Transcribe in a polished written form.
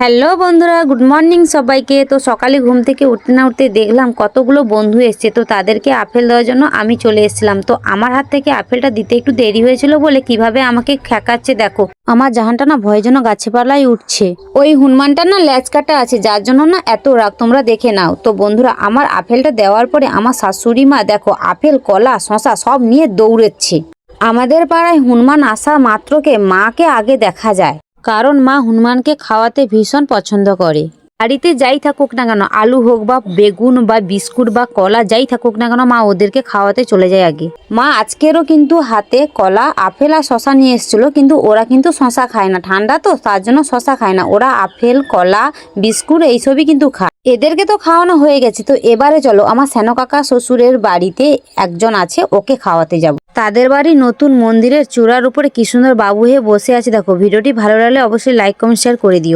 Hello বন্ধুরা, good morning সবাইকে। তো সকালে ঘুম থেকে উঠতে না উঠতে দেখলাম কতগুলো বন্ধু এসছে, তো তাদেরকে আপেল দেওয়ার জন্য আমি চলে এসেছিলাম। তো আমার হাত থেকে আপেলটা দিতে একটু দেরি হয়েছিল বলে কিভাবে আমাকে খ্যাকাচ্ছে দেখো। আমার জাহানটা না ভয়ের জন্য গাছে পালায় উঠছে। ওই হনুমানটা না ল্যাচ কাটা আছে, যার জন্য না এত রাগ, তোমরা দেখে নাও। তো বন্ধুরা, আমার আপেলটা দেওয়ার পরে আমার শাশুড়ি মা দেখো আপেল, কলা, শশা সব নিয়ে দৌড়েচ্ছে। আমাদের পাড়ায় হনুমান আসা মাত্রকে মাকে আগে দেখা যায়, কারণ মা হনুমানকে খাওয়াতে ভীষণ পছন্দ করে। বাড়িতে যাই থাকুক না কেন, আলু হোক বা বেগুন বা বিস্কুট বা কলা যাই থাকুক না কেন, মা ওদেরকে খাওয়াতে চলে যায় আগে। মা আজকেরও কিন্তু হাতে কলা, আপেল আর শশা নিয়ে এসেছিল, কিন্তু ওরা কিন্তু শশা খায় না, ঠান্ডা তো তার জন্য শশা খায় না। ওরা আপেল, কলা, বিস্কুট এইসবই কিন্তু খায়। এদেরকে তো খাওয়ানো হয়ে গেছে। তো এবারে চলো আমার সেনো কাকা শ্বশুরের বাড়িতে একজন আছে, ওকে খাওয়াতে যাব। তাদের বাড়ি নতুন মন্দিরের চূড়ার উপরে কি সুন্দর বাবু হয়ে বসে আছে দেখো। ভিডিওটি ভালো লাগলে অবশ্যই লাইক, কমেন্ট, শেয়ার করে দিও।